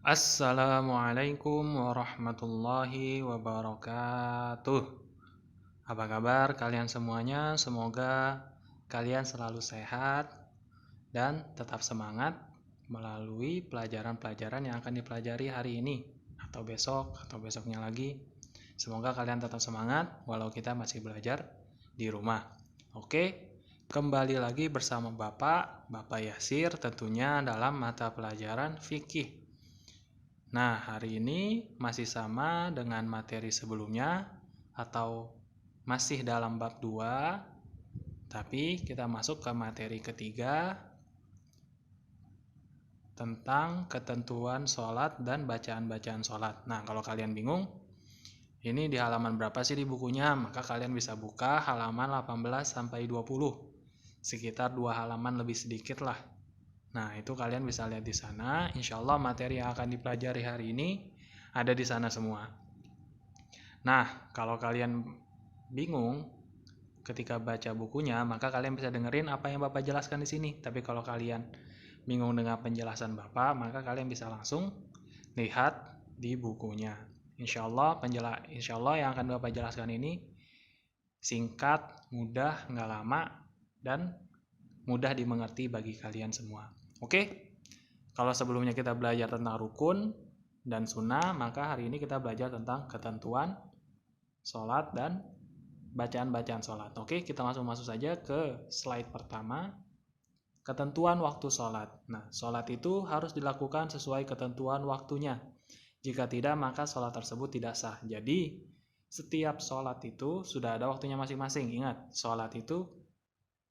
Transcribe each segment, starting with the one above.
Assalamualaikum warahmatullahi wabarakatuh. Apa kabar kalian semuanya? Semoga kalian selalu sehat dan tetap semangat melalui pelajaran-pelajaran yang akan dipelajari hari ini atau besok atau besoknya lagi. Semoga kalian tetap semangat walau kita masih belajar di rumah. Oke, kembali lagi bersama Bapak Yasir tentunya dalam mata pelajaran fikih. Nah, hari ini masih sama dengan materi sebelumnya atau masih dalam bab 2, tapi kita masuk ke materi ketiga tentang ketentuan sholat dan bacaan-bacaan sholat. Nah, kalau kalian bingung, ini di halaman berapa sih di bukunya? Maka kalian bisa buka halaman 18 sampai 20. Sekitar 2 halaman lebih sedikit lah. Nah, itu kalian bisa lihat di sana. Insya Allah materi yang akan dipelajari hari ini ada di sana semua. Nah, kalau kalian bingung ketika baca bukunya, maka kalian bisa dengerin apa yang Bapak jelaskan di sini. Tapi kalau kalian bingung dengan penjelasan Bapak, maka kalian bisa langsung lihat di bukunya. Insya Allah yang akan Bapak jelaskan ini singkat, mudah, nggak lama, dan mudah dimengerti bagi kalian semua. Oke? Kalau sebelumnya kita belajar tentang rukun dan sunnah, maka hari ini kita belajar tentang ketentuan sholat dan bacaan-bacaan sholat. Oke, kita masuk saja ke slide pertama. Ketentuan waktu sholat. Nah, sholat itu harus dilakukan sesuai ketentuan waktunya. Jika tidak, maka sholat tersebut tidak sah. Jadi, setiap sholat itu sudah ada waktunya masing-masing. Ingat, sholat itu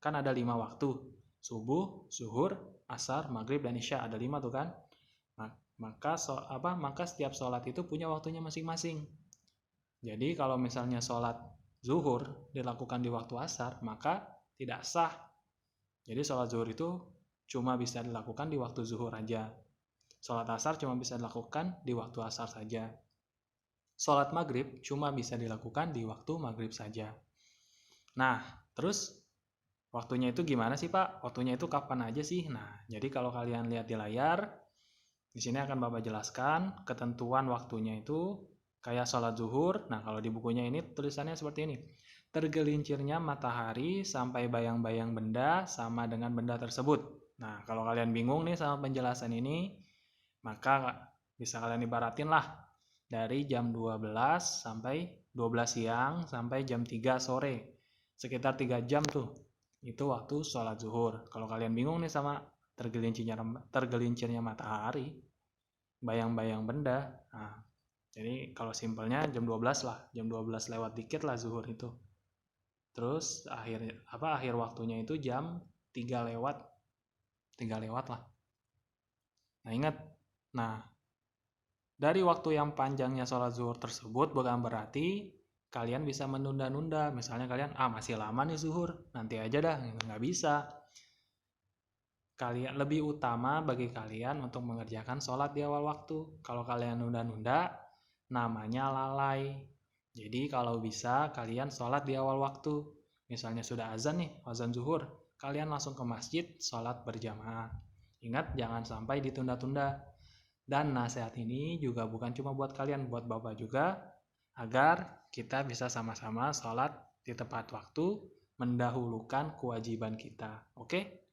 kan ada 5 waktu. Subuh, zuhur, asar, maghrib, dan isya. Ada 5 tuh kan. Maka setiap sholat itu punya waktunya masing-masing. Jadi kalau misalnya sholat zuhur dilakukan di waktu asar, maka tidak sah. Jadi sholat zuhur itu cuma bisa dilakukan di waktu zuhur aja. Sholat asar cuma bisa dilakukan di waktu asar saja. Sholat maghrib cuma bisa dilakukan di waktu maghrib saja. Nah, terus waktunya itu gimana sih Pak? Waktunya itu kapan aja sih? Nah, jadi kalau kalian lihat di layar, di sini akan Bapak jelaskan ketentuan waktunya itu kayak sholat zuhur. Nah, kalau di bukunya ini tulisannya seperti ini. Tergelincirnya matahari sampai bayang-bayang benda sama dengan benda tersebut. Nah, kalau kalian bingung nih sama penjelasan ini, maka bisa kalian ibaratin lah dari jam 12 sampai 12 siang sampai jam 3 sore. Sekitar 3 jam tuh. Itu waktu sholat zuhur. Kalau kalian bingung nih sama tergelincirnya matahari, bayang-bayang benda. Nah, jadi kalau simpelnya jam 12 lah, jam 12 lewat dikit lah zuhur itu. Terus akhir waktunya itu jam 3 lewat. 3 lewat lah. Nah, ingat. Nah, dari waktu yang panjangnya sholat zuhur tersebut bukan berarti kalian bisa menunda-nunda. Misalnya kalian, masih lama nih zuhur, nanti aja dah. Nggak bisa. Kalian lebih utama bagi kalian untuk mengerjakan sholat di awal waktu. Kalau kalian nunda-nunda, namanya lalai. Jadi kalau bisa kalian sholat di awal waktu. Misalnya sudah azan nih, azan zuhur, kalian langsung ke masjid sholat berjamaah. Ingat jangan sampai ditunda-tunda. Dan nasihat ini juga bukan cuma buat kalian, buat Bapak juga, agar kita bisa sama-sama sholat di tepat waktu, mendahulukan kewajiban kita. Oke?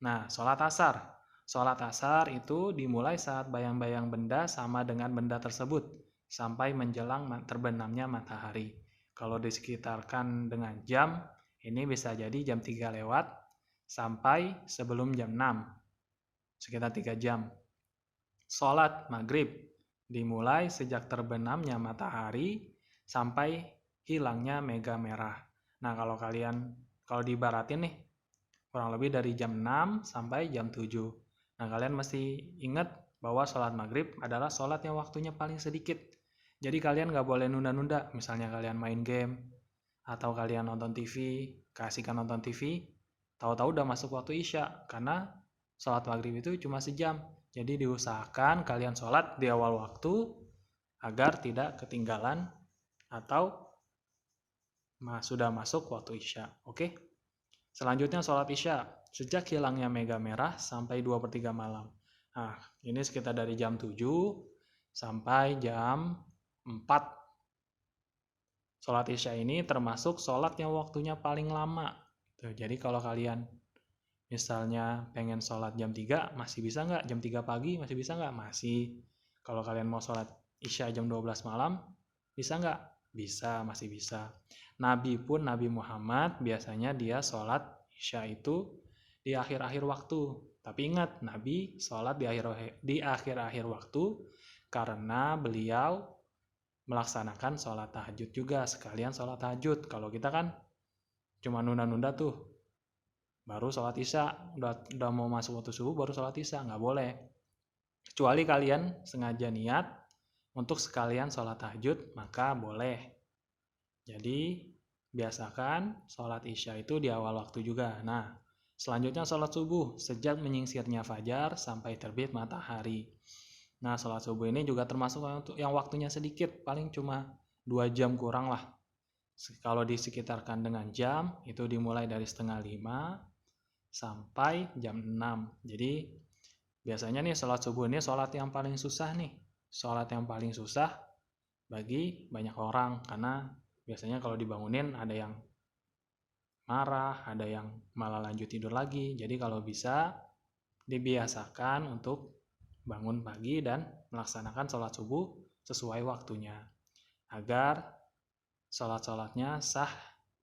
Nah, sholat asar. Sholat asar itu dimulai saat bayang-bayang benda sama dengan benda tersebut, sampai menjelang terbenamnya matahari. Kalau disekitarkan dengan jam, ini bisa jadi jam 3 lewat, sampai sebelum jam 6. Sekitar 3 jam. Sholat maghrib dimulai sejak terbenamnya matahari sampai hilangnya mega merah. Nah, kalau diibaratin nih, kurang lebih dari jam 6 sampai jam 7. Nah, kalian mesti ingat bahwa sholat maghrib adalah sholat yang waktunya paling sedikit. Jadi kalian nggak boleh nunda-nunda. Misalnya kalian main game, atau kalian nonton TV, keasikan nonton TV, tahu-tahu udah masuk waktu isya, karena sholat maghrib itu cuma sejam. Jadi diusahakan kalian sholat di awal waktu, agar tidak ketinggalan atau sudah masuk waktu isya. Oke? Selanjutnya sholat isya. Sejak hilangnya mega merah sampai 2/3 malam. Nah, ini sekitar dari jam 7 sampai jam 4. Sholat Isya ini termasuk sholat yang waktunya paling lama. Tuh, jadi kalau kalian misalnya pengen sholat jam 3, masih bisa nggak? Jam 3 pagi masih bisa nggak? Masih. Kalau kalian mau sholat Isya jam 12 malam, bisa nggak? Bisa, masih bisa. Nabi Muhammad biasanya dia sholat Isya itu di akhir-akhir waktu. Tapi ingat, Nabi sholat di akhir-akhir waktu karena beliau melaksanakan sholat tahajud juga, sekalian sholat tahajud. Kalau kita kan cuma nunda-nunda tuh, baru sholat Isya, udah mau masuk waktu subuh baru sholat Isya, nggak boleh. Kecuali kalian sengaja niat untuk sekalian sholat tahajud, maka boleh. Jadi biasakan sholat Isya itu di awal waktu juga. Nah, selanjutnya sholat subuh, sejak menyingsirnya fajar sampai terbit matahari. Nah, sholat subuh ini juga termasuk yang waktunya sedikit, paling cuma 2 jam kurang lah. Kalau disekitarkan dengan jam, itu dimulai dari setengah 5 sampai jam 6. Jadi, biasanya nih sholat subuh ini sholat yang paling susah nih. Sholat yang paling susah bagi banyak orang, karena biasanya kalau dibangunin ada yang marah, ada yang malah lanjut tidur lagi. Jadi kalau bisa dibiasakan untuk bangun pagi dan melaksanakan sholat subuh sesuai waktunya, agar sholat-sholatnya sah,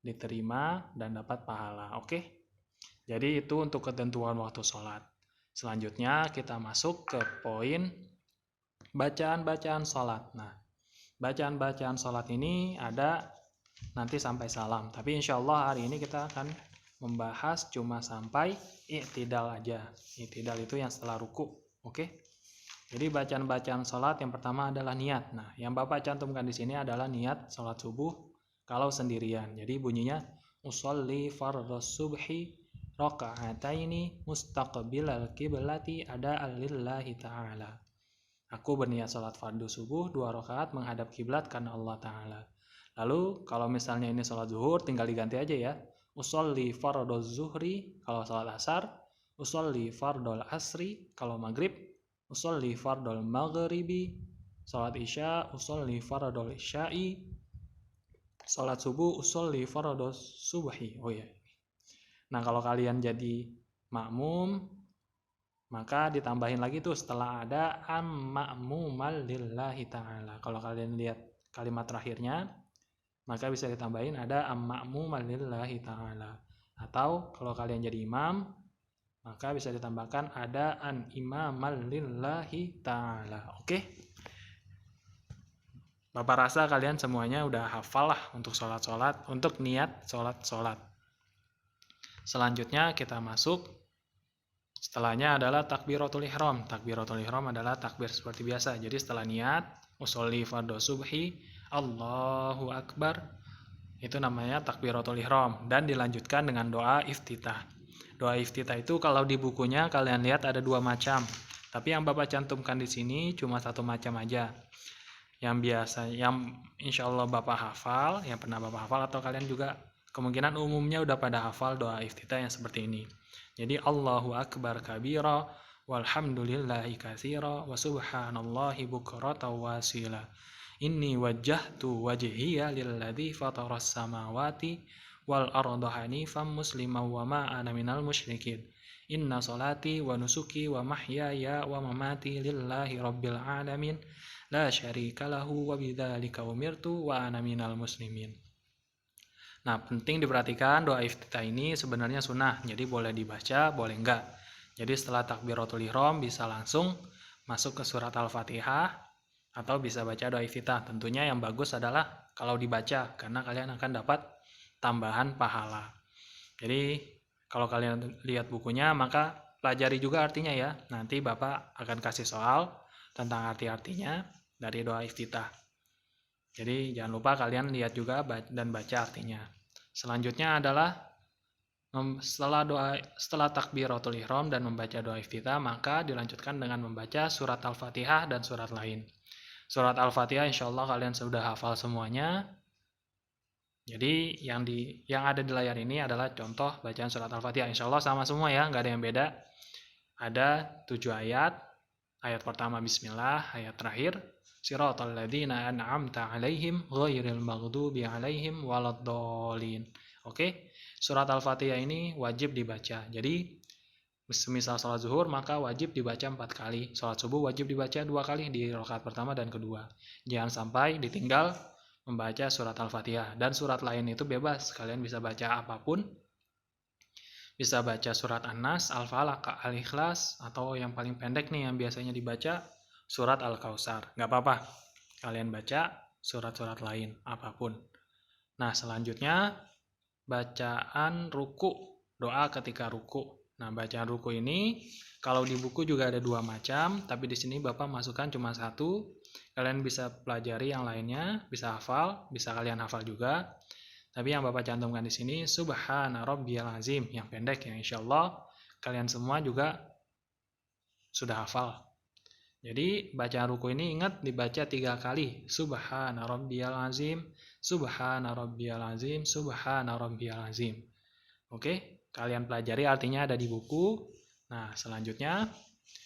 diterima, dan dapat pahala. Oke? Jadi itu untuk ketentuan waktu sholat. Selanjutnya kita masuk ke poin bacaan-bacaan sholat. Nah, bacaan-bacaan sholat ini ada nanti sampai salam. Tapi insya Allah hari ini kita akan membahas cuma sampai i'tidal aja. I'tidal itu yang setelah ruku. Oke? Jadi bacaan-bacaan sholat yang pertama adalah niat. Nah, yang Bapak cantumkan di sini adalah niat sholat subuh kalau sendirian. Jadi bunyinya usolli fardhos subhi raka'ataini mustaqbilal qiblati ada'an lillahi ta'ala. Aku berniat sholat fardu subuh 2 rakaat menghadap kiblat karena Allah Ta'ala. Lalu kalau misalnya ini sholat zuhur tinggal diganti aja ya. Usolli fardhos zuhri kalau sholat asar, usolli fardhol asri kalau maghrib, usolli fardhol maghribi, sholat isya, usolli fardhol isya'i, sholat subuh, usolli fardhos subhi. Oh ya. Nah, kalau kalian jadi makmum, maka ditambahin lagi tuh setelah ada am-ma'mumal lillahi ta'ala. Kalau kalian lihat kalimat terakhirnya, maka bisa ditambahin ada am-ma'mumal lillahi ta'ala. Atau kalau kalian jadi imam, maka bisa ditambahkan ada an imamal lillahi ta'ala. Oke? Bapak rasa kalian semuanya udah hafal lah untuk sholat-sholat, untuk niat sholat-sholat. Selanjutnya kita masuk, setelahnya adalah takbiratul ihram. Takbiratul ihram adalah takbir seperti biasa. Jadi setelah niat, usolli fardhu subhi, Allahu Akbar, itu namanya takbiratul ihram. Dan dilanjutkan dengan doa iftitah. Doa iftitah itu kalau di bukunya kalian lihat ada 2 macam. Tapi yang Bapak cantumkan di sini cuma 1 macam aja. Yang biasa, yang insya Allah Bapak hafal, yang pernah Bapak hafal, atau kalian juga kemungkinan umumnya udah pada hafal doa iftitah yang seperti ini. Jadi Allahu Akbar kabira, walhamdulillahi katsira, wa subhanallahi bukrata wasila. Inni wajjahtu wajhiya lilladzi fataras samawati wal arda hanifan musliman wa ma ana minal musyrikin. Inna salati wa nusuki wa mahyaya wa mamati lillahi rabbil alamin. La syarika lahu wa bidzalika umirtu wa ana minal muslimin. Nah, penting diperhatikan doa iftitah ini sebenarnya sunnah, jadi boleh dibaca, boleh enggak. Jadi setelah takbiratul ihram bisa langsung masuk ke surat Al-Fatihah atau bisa baca doa iftitah. Tentunya yang bagus adalah kalau dibaca karena kalian akan dapat tambahan pahala. Jadi kalau kalian lihat bukunya maka pelajari juga artinya ya. Nanti Bapak akan kasih soal tentang arti-artinya dari doa iftitah. Jadi jangan lupa kalian lihat juga dan baca artinya. Selanjutnya adalah setelah takbiratul ihram dan membaca doa iftitah, maka dilanjutkan dengan membaca surat Al-Fatihah dan surat lain. Surat Al-Fatihah insyaallah kalian sudah hafal semuanya. Jadi yang ada di layar ini adalah contoh bacaan surat Al-Fatihah. Insyaallah sama semua ya, nggak ada yang beda. Ada 7 ayat. Ayat pertama bismillah, ayat terakhir siratal ladzina an'amta 'alaihim ghairil maghdubi 'alaihim waladdallin. Oke. Surat Al-Fatihah ini wajib dibaca. Jadi semisal sholat zuhur maka wajib dibaca 4 kali. Sholat subuh wajib dibaca 2 kali di rakaat pertama dan kedua. Jangan sampai ditinggal membaca surat Al-Fatihah. Dan surat lain itu bebas. Kalian bisa baca apapun. Bisa baca surat An-Nas, Al-Falaq, Al-Ikhlas, atau yang paling pendek nih yang biasanya dibaca surat Al-Kautsar. Nggak apa-apa. Kalian baca surat-surat lain apapun. Nah, selanjutnya bacaan ruku, doa ketika ruku. Nah, bacaan ruku ini kalau di buku juga ada 2 macam, tapi di sini Bapak masukkan cuma 1. Kalian bisa pelajari yang lainnya, bisa hafal, bisa kalian hafal juga. Tapi yang Bapak cantumkan di sini Subhana Rabbiyal Azim, yang pendek ya, insyaallah kalian semua juga sudah hafal. Jadi bacaan ruku ini ingat dibaca 3 kali. Subhana Rabbiyal Azim, Subhana Rabbiyal Azim, Subhana Rabbiyal Azim. Oke, kalian pelajari artinya ada di buku. Nah, selanjutnya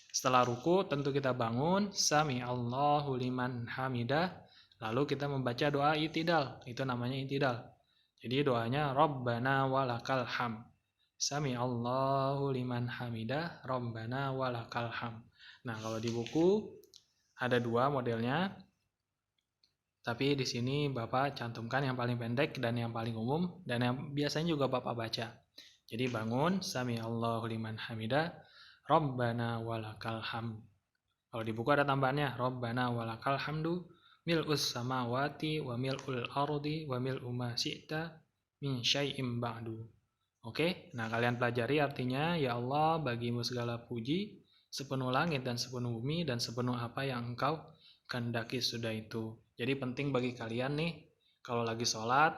setelah ruku tentu kita bangun, Sami Allahu liman hamidah, lalu kita membaca doa i'tidal. Itu namanya i'tidal. Jadi doanya Rabbana walakal ham. Sami Allahu liman hamidah, Rabbana walakal ham. Nah, kalau di buku ada 2 modelnya. Tapi di sini Bapak cantumkan yang paling pendek dan yang paling umum dan yang biasanya juga Bapak baca. Jadi bangun, Sami Allahu liman hamidah, Rabbana walakal ham. Kalau di buku ada tambahannya, Rabbana walakal hamdu mil'us samawati wa mil'ul ardi wa mil'u ma syi'ta min syai'im ba'du. Oke, nah kalian pelajari artinya, ya Allah bagimu segala puji, sepenuh langit dan sepenuh bumi dan sepenuh apa yang engkau kehendaki sudah itu. Jadi penting bagi kalian nih, kalau lagi sholat,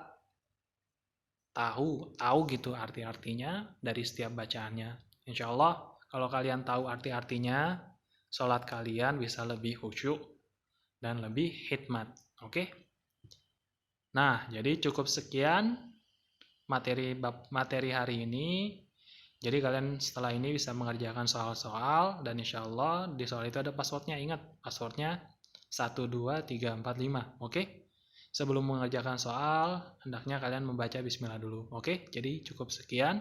tahu gitu arti-artinya dari setiap bacaannya. Insya Allah kalau kalian tahu arti-artinya, sholat kalian bisa lebih khusyuk dan lebih hikmat. Oke? Nah, jadi cukup sekian materi hari ini. Jadi kalian setelah ini bisa mengerjakan soal-soal dan insya Allah di soal itu ada passwordnya. Ingat, passwordnya 12345. Oke? Sebelum mengerjakan soal, hendaknya kalian membaca bismillah dulu. Oke? Jadi cukup sekian.